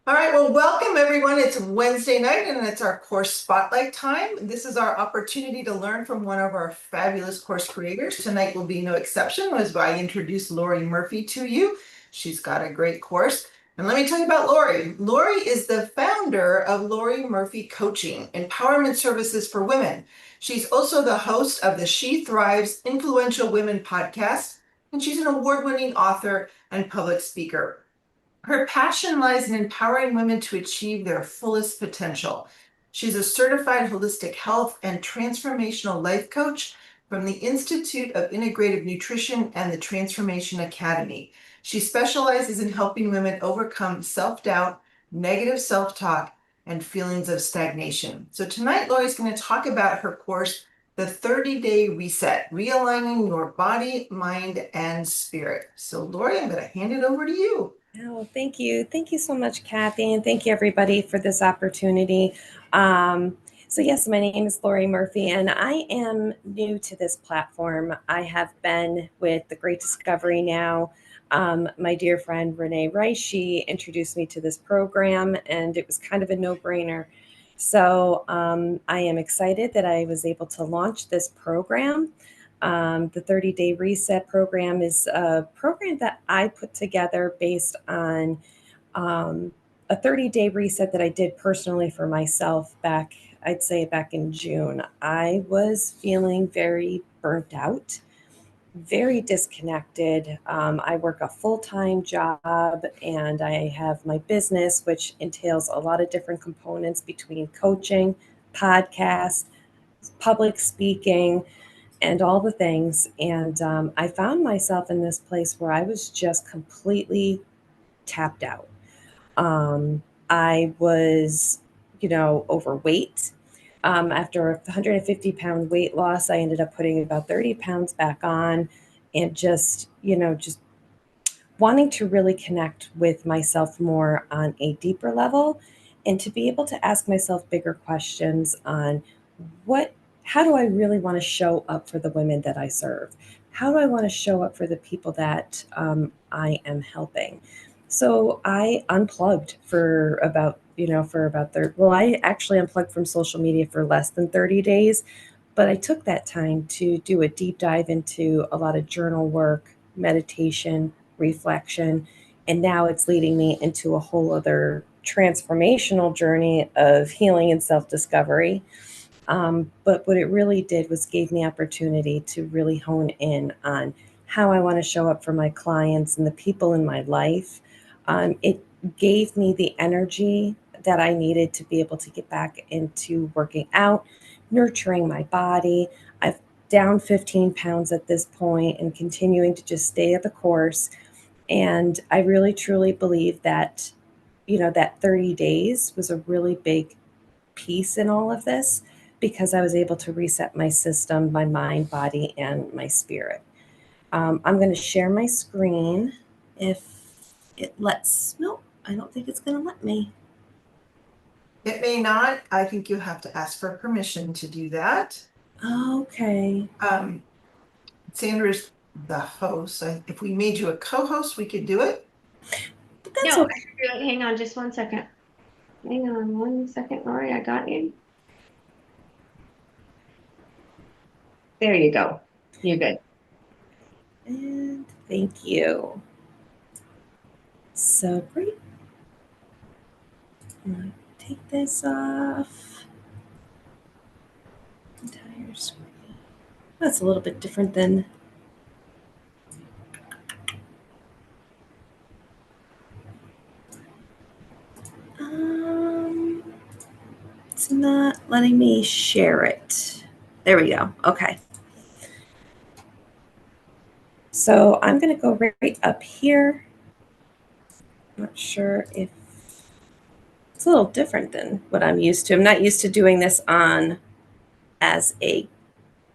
All right, well, welcome everyone. It's Wednesday night and it's our course spotlight time. This is our opportunity to learn from one of our fabulous course creators. Tonight will be no exception as I introduce Lori Murphy to you. She's got a great course. And let me tell you about Lori. Lori is the founder of Lori Murphy Coaching, Empowerment Services for Women. She's also the host of the She Thrives Influential Women podcast, and she's an award-winning author and public speaker. Her passion lies in empowering women to achieve their fullest potential. She's a certified holistic health and transformational life coach from the Institute of Integrative Nutrition and the Transformation Academy. She specializes in helping women overcome self-doubt, negative self-talk, and feelings of stagnation. So tonight, Lori's going to talk about her course, The 30-Day Reset, Realigning Your Body, Mind, and Spirit. So Lori, I'm going to hand it over to you. Oh, thank you. Thank you so much, Kathy, and thank you everybody for this opportunity. So yes, my name is Lori Murphy, and I am new to this platform. I have been with The Great Discovery now. My dear friend Renee Rice, she introduced me to this program, and it was kind of a no-brainer. So I am excited that I was able to launch this program. The 30-Day Reset program is a program that I put together based on a 30-day reset that I did personally for myself I'd say back in June. I was feeling very burnt out, very disconnected. I work a full-time job and I have my business, which entails a lot of different components between coaching, podcasts, public speaking, and all the things. And I found myself in this place where I was just completely tapped out. I was, overweight. After a 150-pound weight loss, I ended up putting about 30 pounds back on and just wanting to really connect with myself more on a deeper level and to be able to ask myself bigger questions on how do I really want to show up for the women that I serve? How do I want to show up for the people that I am helping? So I unplugged for about, I actually unplugged from social media for less than 30 days, but I took that time to do a deep dive into a lot of journal work, meditation, reflection, and now it's leading me into a whole other transformational journey of healing and self-discovery. But what it really did was gave me opportunity to really hone in on how I want to show up for my clients and the people in my life. It gave me the energy that I needed to be able to get back into working out, nurturing my body. I've down 15 pounds at this point and continuing to just stay at the course. And I really truly believe that, that 30 days was a really big piece in all of this because I was able to reset my system, my mind, body, and my spirit. I'm going to share my screen if it lets. Nope, I don't think it's going to let me. It may not. I think you have to ask for permission to do that. Okay. Sandra's the host. If we made you a co-host, we could do it. But that's no, okay. Hang on just 1 second. Hang on 1 second, Lori. I got you. There you go. You're good. And thank you. So great. I'm going to take this off. Entire screen. That's a little bit different than it's not letting me share it. There we go. Okay. So I'm going to go right up here. I'm not sure if it's a little different than what I'm used to. I'm not used to doing this on as a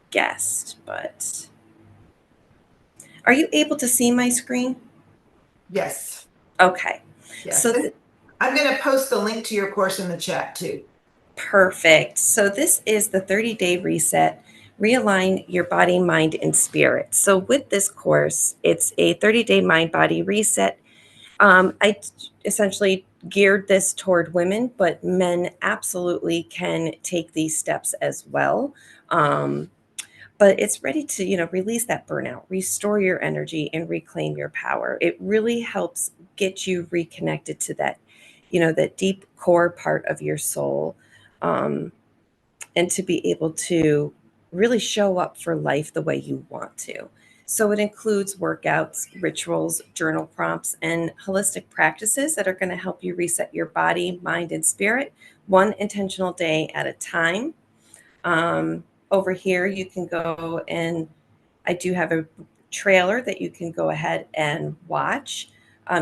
guest, but are you able to see my screen? Yes. Okay. Yes. So I'm going to post the link to your course in the chat too. Perfect. So this is the 30-day reset, realign your body, mind, and spirit. So with this course, it's a 30-day mind body reset. I essentially geared this toward women, but men absolutely can take these steps as well. But it's ready to, release that burnout, restore your energy, and reclaim your power. It really helps get you reconnected to that, that deep core part of your soul, um, and to be able to really show up for life the way you want to. So it includes workouts, rituals, journal prompts, and holistic practices that are going to help you reset your body, mind, and spirit one intentional day at a time. Over here, you can go and I do have a trailer that you can go ahead and watch.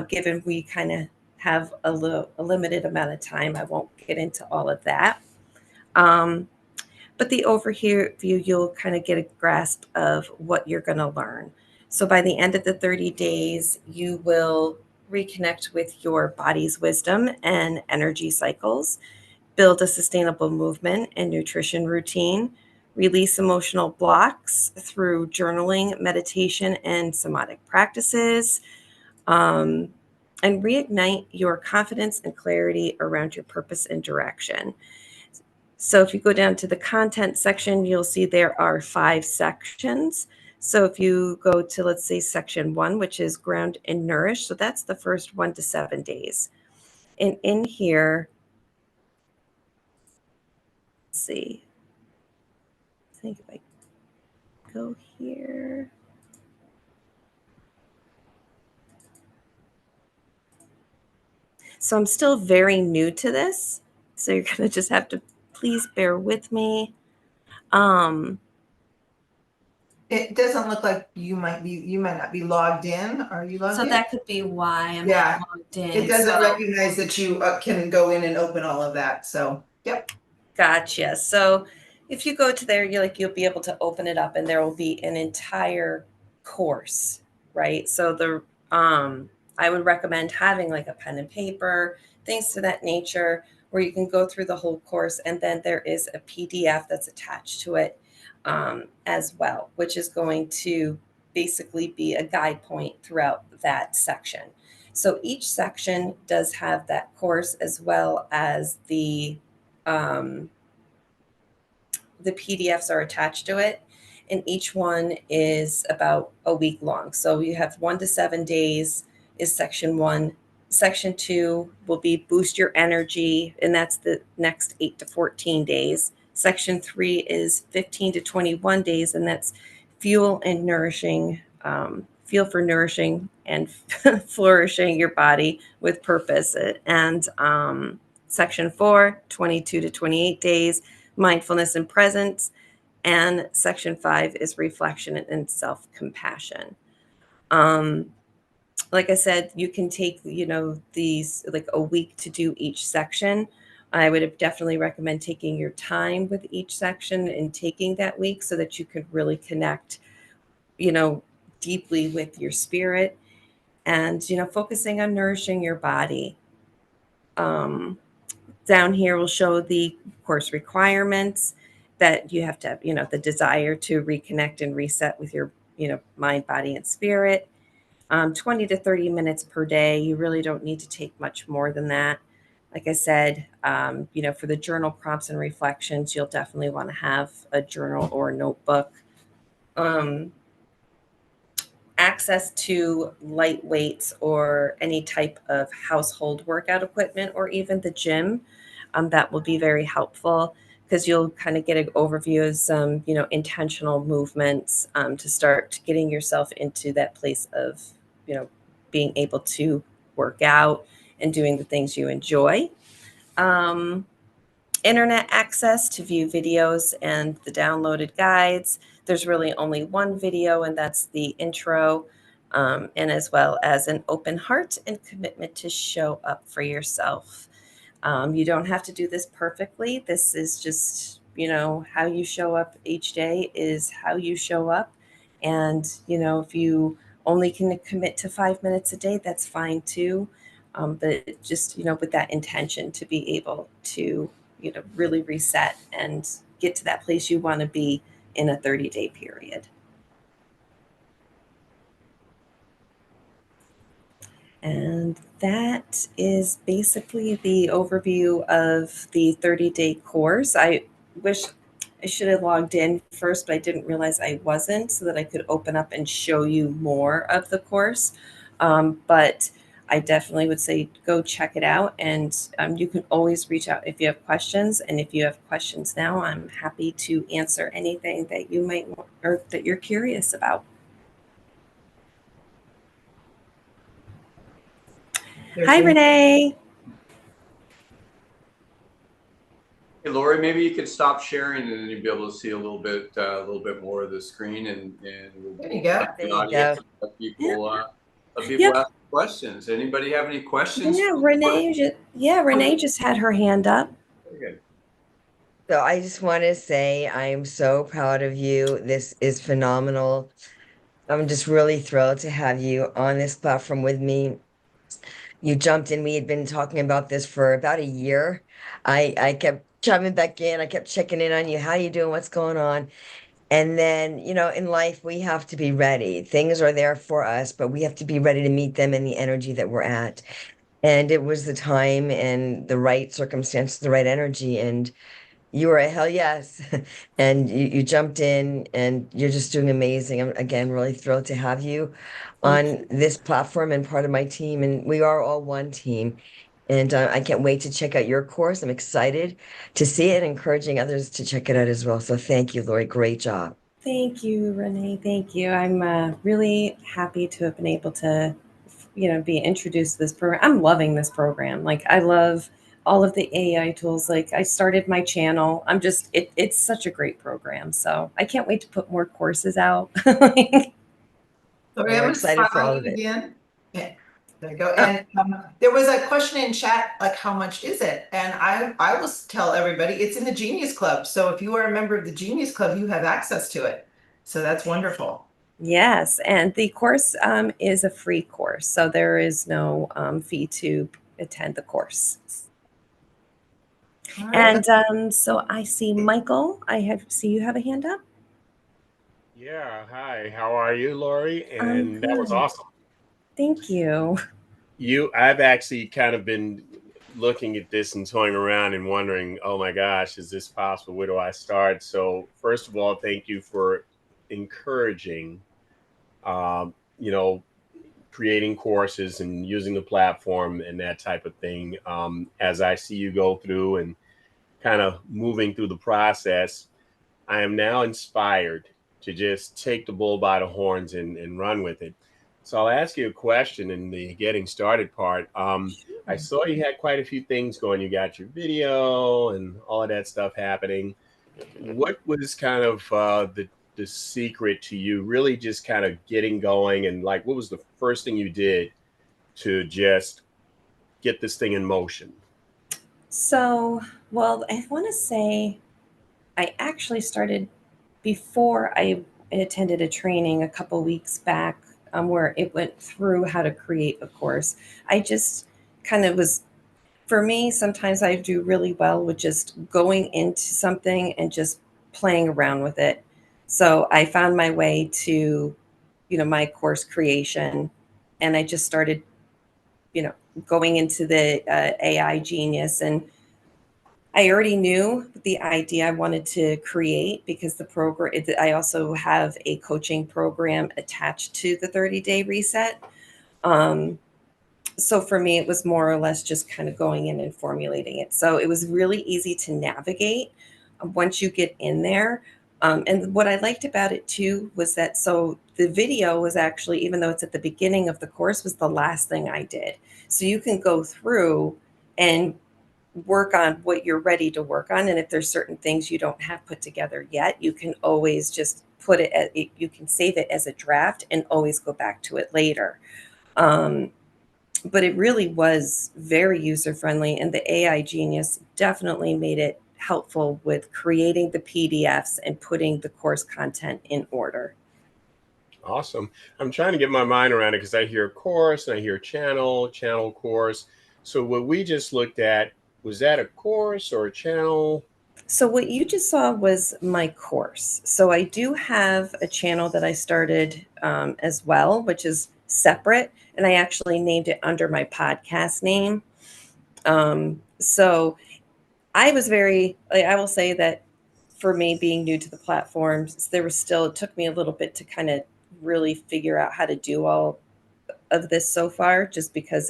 Given we kind of have a limited amount of time, I won't get into all of that. Um, but the overview, you'll kind of get a grasp of what you're going to learn. So by the end of the 30 days, you will reconnect with your body's wisdom and energy cycles, build a sustainable movement and nutrition routine, release emotional blocks through journaling, meditation, and somatic practices, um, and reignite your confidence and clarity around your purpose and direction. So if you go down to the content section, you'll see there are 5 sections. So if you go to, let's say, section 1, which is ground and nourish, so that's the first 1 to 7 days. And in here, let's see, I think if I go here. So I'm still very new to this. So you're going to just have to please bear with me. It doesn't look like you might not be logged in. Are you logged So in? that could be why I'm Yeah. not logged in. It doesn't So recognize that you can go in and open all of that. So, yep. gotcha. So if you go to there, you'll be able to open it up and there will be an entire course, right? So I would recommend having like a pen and paper, things to that nature, where you can go through the whole course. And then there is a PDF that's attached to it, as well, which is going to basically be a guide point throughout that section. So each section does have that course as well as um, the PDFs are attached to it, and each one is about a week long. So you have 1 to 7 days is section 1. Section 2 will be boost your energy, and that's the next 8 to 14 days. Section 3 is 15 to 21 days, and that's fuel and nourishing, fuel for nourishing and flourishing your body with purpose. And section 4, 22 to 28 days, mindfulness and presence. And section 5 is reflection and self-compassion. Like I said, you can take, these like a week to do each section. I would definitely recommend taking your time with each section and taking that week so that you could really connect, deeply with your spirit and, focusing on nourishing your body. Down here will show the course requirements that you have to have, the desire to reconnect and reset with your, mind, body, and spirit. 20 to 30 minutes per day. You really don't need to take much more than that. Like I said, for the journal prompts and reflections, you'll definitely want to have a journal or a notebook. Access to light weights or any type of household workout equipment or even the gym, that will be very helpful because you'll kind of get an overview of some, intentional movements, to start getting yourself into that place of, being able to work out and doing the things you enjoy. Um, Internet access to view videos and the downloaded guides. There's really only one video, and that's the intro, and as well as an open heart and commitment to show up for yourself. You don't have to do this perfectly. This is just, how you show up each day is how you show up. And, if you only can commit to 5 minutes a day, that's fine too. But just, with that intention to be able to, really reset and get to that place you want to be in a 30-day period. And that is basically the overview of the 30-day course. I wish I should have logged in first, but I didn't realize I wasn't, so that I could open up and show you more of the course. But I definitely would say go check it out, and you can always reach out if you have questions. And if you have questions now, I'm happy to answer anything that you might want or that you're curious about. Hi, Renee. Hey, Lori, maybe you could stop sharing and then you'll be able to see a little bit more of the screen, and There you go. There you go. Let people ask questions. Anybody have any questions? Yeah, Renee just had her hand up. Very good. So I just want to say I'm so proud of you. This is phenomenal. I'm just really thrilled to have you on this platform with me. You jumped in. We had been talking about this for about a year. I kept chiming back in. I kept checking in on you. How you doing? What's going on? And then, in life, we have to be ready. Things are there for us, but we have to be ready to meet them in the energy that we're at. And it was the time and the right circumstance, the right energy. And you were a hell yes. And you jumped in and you're just doing amazing. I'm again really thrilled to have you on this platform and part of my team. And we are all one team. And I can't wait to check out your course. I'm excited to see it and encouraging others to check it out as well. So thank you, Lori. Great job. Thank you, Renee. Thank you. I'm really happy to have been able to, be introduced to this program. I'm loving this program. Like, I love all of the AI tools. Like, I started my channel. It's such a great program. So I can't wait to put more courses out. So We're excited for all of it. again. Yeah, there you go. And there was a question in chat, like, how much is it? And I will tell everybody it's in the Genius Club. So if you are a member of the Genius Club, you have access to it. So that's wonderful. Yes, and the course is a free course, so there is no fee to attend the course. All right. And so I see Michael. See you have a hand up. Yeah, hi. How are you, Lori? I'm And that was good. awesome. Thank you. I've actually kind of been looking at this and toying around and wondering, oh my gosh, is this possible? Where do I start? So first of all, thank you for encouraging, um, you know, creating courses and using the platform and that type of thing. As I see you go through and kind of moving through the process, I am now inspired to just take the bull by the horns and run with it. So I'll ask you a question in the getting started part. I saw you had quite a few things going. You got your video and all of that stuff happening. What was kind of the secret to you really just kind of getting going? And like, what was the first thing you did to just get this thing in motion? So, well, I want to say I actually started before I attended a training a couple weeks back where it went through how to create a course. I just kind of was, for me, sometimes I do really well with just going into something and just playing around with it. So I found my way to, my course creation, and I just started, going into the AI Genius, and I already knew the idea I wanted to create because the program, I also have a coaching program attached to the 30-day reset. So for me, it was more or less just kind of going in and formulating it. So it was really easy to navigate once you get in there. And what I liked about it too was that, so the video was actually, even though it's at the beginning of the course, was the last thing I did. So you can go through and work on what you're ready to work on. And if there's certain things you don't have put together yet, you can always just you can save it as a draft and always go back to it later. But it really was very user friendly, and the AI Genius definitely made it helpful with creating the PDFs and putting the course content in order. Awesome. I'm trying to get my mind around it because I hear course and I hear channel course. So what we just looked at, was that a course or a channel? So what you just saw was my course. So I do have a channel that I started as well, which is separate, and I actually named it under my podcast name. So I was very, like, I will say that for me being new to the platforms, there was still, it took me a little bit to kind of really figure out how to do all of this so far, just because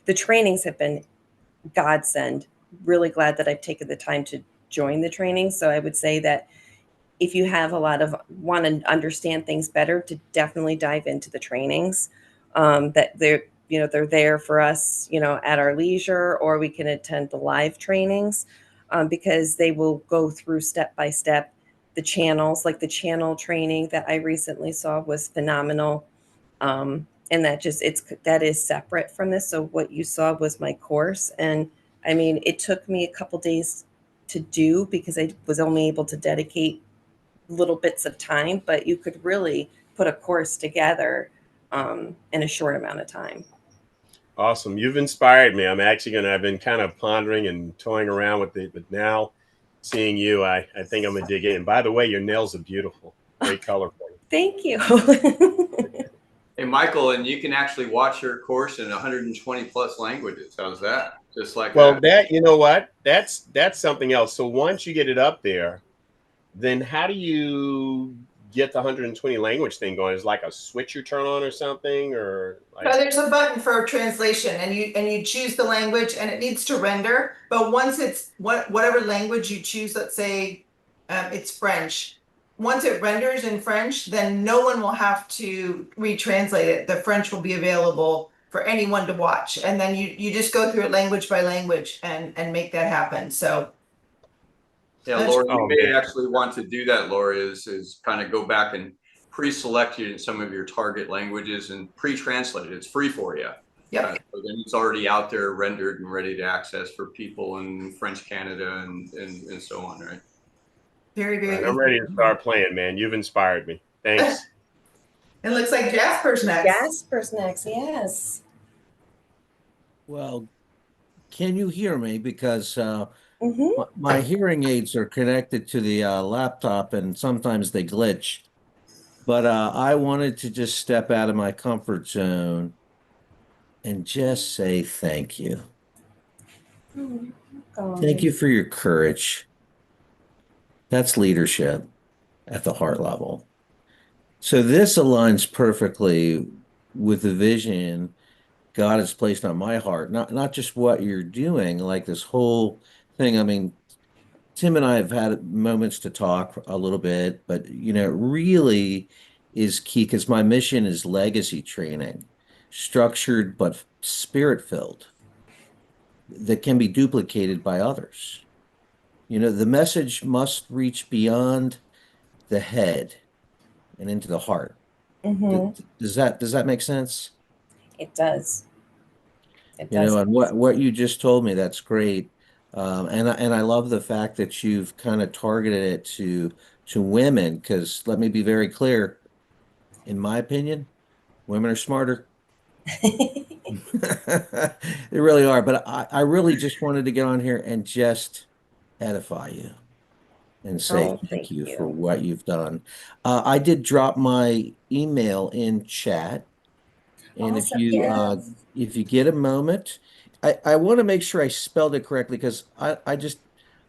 the trainings have been godsend. Really glad that I've taken the time to join the training. So I would say that if you have a lot of want to understand things better, to definitely dive into the trainings. That they're there for us, at our leisure, or we can attend the live trainings, because they will go through step by step the channels. Like the channel training that I recently saw was phenomenal. And that is separate from this. So what you saw was my course, and I mean, it took me a couple days to do because I was only able to dedicate little bits of time, but you could really put a course together in a short amount of time. Awesome. You've inspired me. I've been kind of pondering and toying around with it, but now seeing you, I think I'm gonna dig in. And by the way, your nails are beautiful. Great color for you. Thank you. Hey, Michael, and you can actually watch your course in 120 plus languages. How's that? Just like Well, that. you know what? That's something else. So once you get it up there, then how do you get the 120 language thing going? Is like a switch you turn on or something, or like? So there's a button for translation, and you choose the language, and it needs to render. But once it's whatever language you choose, let's say it's French. Once it renders in French, then no one will have to retranslate it. The French will be available for anyone to watch, and then you just go through it language by language and make that happen. So Yeah, Laura, you may actually want to do that, Laura, is kind of go back and pre-select some of your target languages and pre-translate it. It's free for you. yeah, So then it's already out there rendered and ready to access for people in French Canada and so on, right? very, very. I'm ready to start playing, man. You've inspired me. Thanks. It looks like Jasper's next. Jasper's next, yes. Well, can you hear me? Because Mm-hmm. my hearing aids are connected to the laptop and sometimes they glitch. But I wanted to just step out of my comfort zone and just say thank you. Thank you for your courage. That's leadership at the heart level. So this aligns perfectly with the vision God has placed on my heart. Not just what you're doing, like this whole thing. I mean, Tim and I have had moments to talk a little bit, but it really is key because my mission is legacy training, structured but spirit-filled, that can be duplicated by others. The message must reach beyond the head and into the heart. Mm-hmm. Does that make sense? It does. It does. And what you just told me, that's great. And I love the fact that you've kind of targeted it to women, because let me be very clear, in my opinion, women are smarter. They really are. But I really just wanted to get on here and just edify you and say thank Thank you for you. what you've done. I did drop my email in chat. And Awesome. Yes. if you get a moment, I want to make sure I spelled it correctly because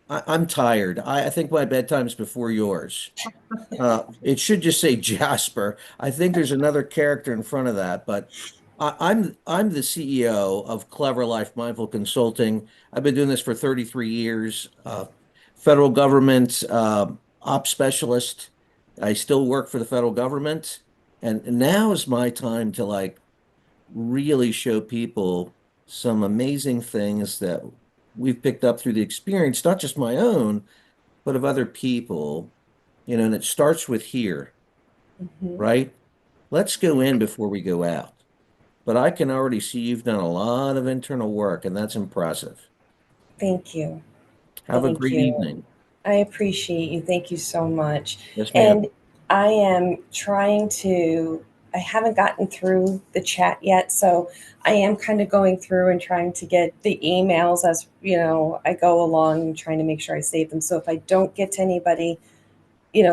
I'm tired. I think my bedtime's before yours. It should just say Jasper. I think there's another character in front of that, but I'm the CEO of Clever Life Mindful Consulting. I've been doing this for 33 years. Federal government ops specialist. I still work for the federal government, and now is my time to really show people some amazing things that we've picked up through the experience, not just my own, but of other people, and it starts with here, Mm-hmm. right? Let's go in before we go out. But I can already see you've done a lot of internal work, and that's impressive. Thank you. Have a Thank great you. evening. I appreciate you. Thank you so much. Yes, ma'am. And I am I haven't gotten through the chat yet. So I am kind of going through and trying to get the emails as, I go along and trying to make sure I save them. So if I don't get to anybody,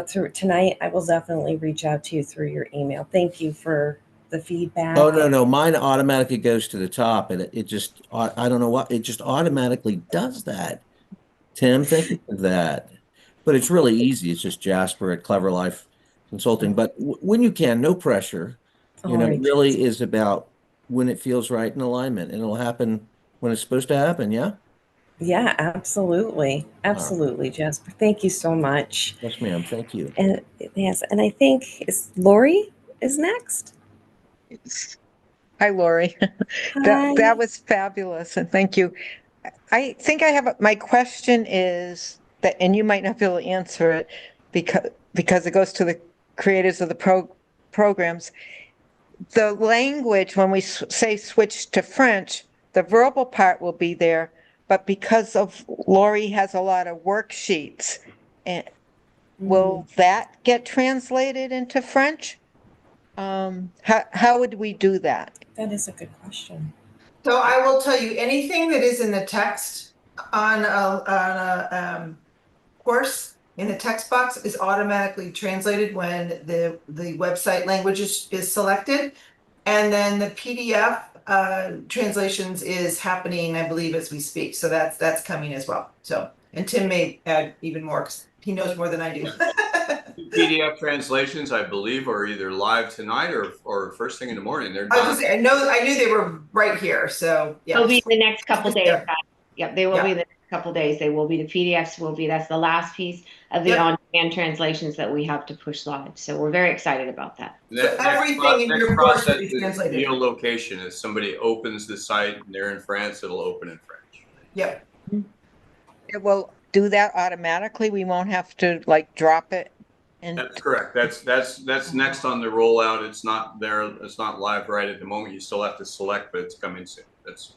through tonight, I will definitely reach out to you through your email. Thank you for the feedback. Oh, no, no, mine automatically goes to the top and it just, I don't know what, it just automatically does that. Tim, thank you for that. But it's really easy. It's just Jasper at Clever Life Consulting. But when you can, no pressure. All It right. really is about when it feels right in alignment, and it'll happen when it's supposed to happen. Yeah. Yeah, absolutely. Absolutely, Jasper. Thank you so much. Yes, ma'am. Thank you. And yes, and I think is Lori is next. Hi, Lori. Hi. That was fabulous, and thank you. I think I have my question is that, and you might not be able to answer it because it goes to the creators of the programs. The language, when we say switch to French, the verbal part will be there, but because of Lori has a lot of worksheets, and will that get translated into French? How would we do that? That is a good question. So I will tell you, anything that is in the text on a course in the text box is automatically translated when the website language is selected. And then the PDF translations is happening, I believe, as we speak. So that's coming as well. So, and Tim may add even more because he knows more than I do. PDF translations, I believe, are either live tonight or first thing in the morning. They're I was done. just saying, I knew they were right here. So yeah. They'll be the next couple days. Yeah. Yep, they will be the next couple days. They will be, the PDFs will be, that's the last piece of the on-demand translations that we have to push live. So we're very excited about that. So everything in your course will be translated. Geolocation, if somebody opens the site and they're in France, it'll open in French. Yep. It will do that automatically. We won't have to like drop it. And That's correct. That's next on the rollout. It's not there. It's not live right at the moment. You still have to select, but it's coming soon. That's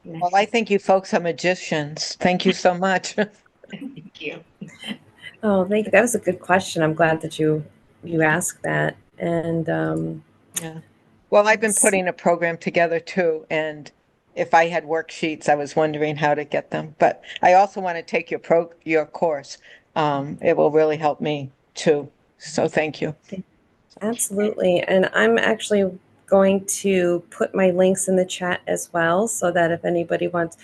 well, I think you folks are magicians. Thank you so much. Thank you. Oh, thank you. That was a good question. I'm glad that you asked that. And yeah. Well, I've been putting a program together too, and if I had worksheets, I was wondering how to get them. But I also want to take your course. It will really help me too. So thank you. absolutely. And I'm actually going to put my links in the chat as well, so that if anybody wants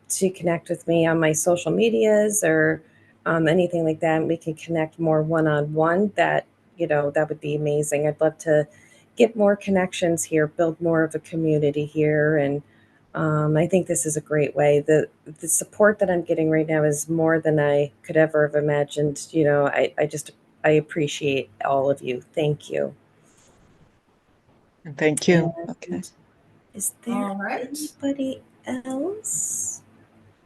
to connect with me on my social medias or anything like that, we can connect more one-on-one. That that would be amazing. I'd love to get more connections here, build more of a community here, and I think this is a great way. The support that I'm getting right now is more than I could ever have imagined. I appreciate all of you. Thank you. Thank you. And okay. Is there anybody else?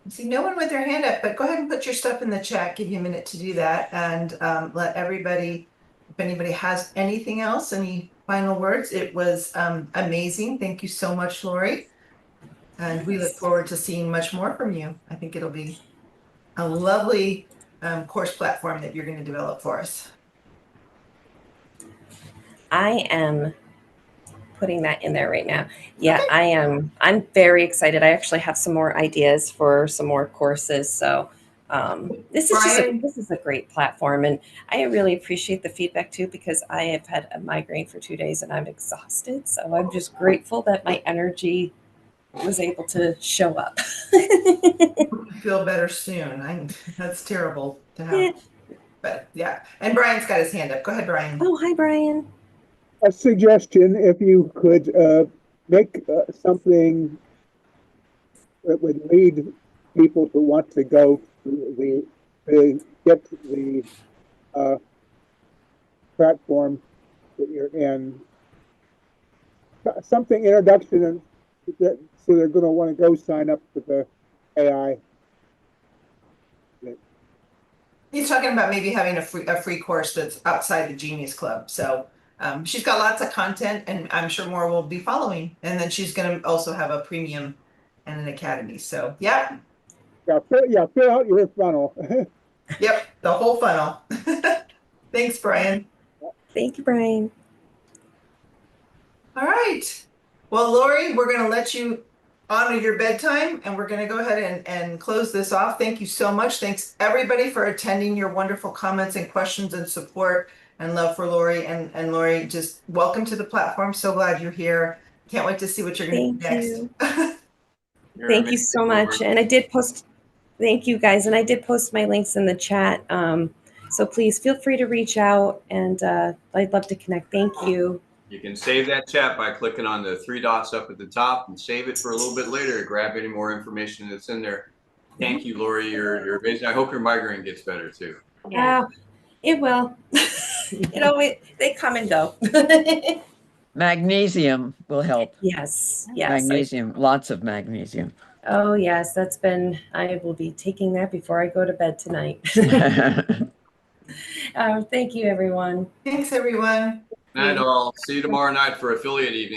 I see no one with their hand up, but go ahead and put your stuff in the chat. Give you a minute to do that, and let everybody, if anybody has anything else, any final words. It was amazing. Thank you so much, Lori. And we look forward to seeing much more from you. I think it'll be a lovely course platform that you're going to develop for us. I am putting that in there right now. Yeah, okay. I am. I'm very excited. I actually have some more ideas for some more courses. So this is a great platform, and I really appreciate the feedback too, because I have had a migraine for 2 days and I'm exhausted. So I'm just grateful that my energy was able to show up. Feel better soon. That's terrible to have, but yeah. And Brian's got his hand up. Go ahead, Brian. Oh, hi, Brian. A suggestion: if you could make something that would lead people to want to go to get the platform that you're in, something introduction, that so they're going to want to go sign up for the AI. He's talking about maybe having a free course that's outside the Genius Club. So she's got lots of content, and I'm sure more will be following. And then she's going to also have a premium and an academy. So yeah. Fill out your funnel. Yep, the whole funnel. Thanks, Brian. Thank you, Brian. All right. Well, Lori, we're going to let you honor your bedtime, and we're going to go ahead and close this off. Thank you so much. Thanks everybody for attending, your wonderful comments and questions and support. and love for Lori. And Lori, just welcome to the platform. So glad you're here. Can't wait to see what you're going to do Thank next. you. You're Thank you amazing, so much. Lori. And I did post, thank you guys. And I did post my links in the chat. So please feel free to reach out, and I'd love to connect. Thank you. You can save that chat by clicking on the 3 dots up at the top and save it for a little bit later to grab any more information that's in there. Thank you, Lori. You're amazing. I hope your migraine gets better too. Yeah. It will. They come and go. Magnesium will help. Yes. Magnesium, lots of magnesium. Oh, yes. I will be taking that before I go to bed tonight. Thank you, everyone. Thanks, everyone. Night all. See you tomorrow night for affiliate evening.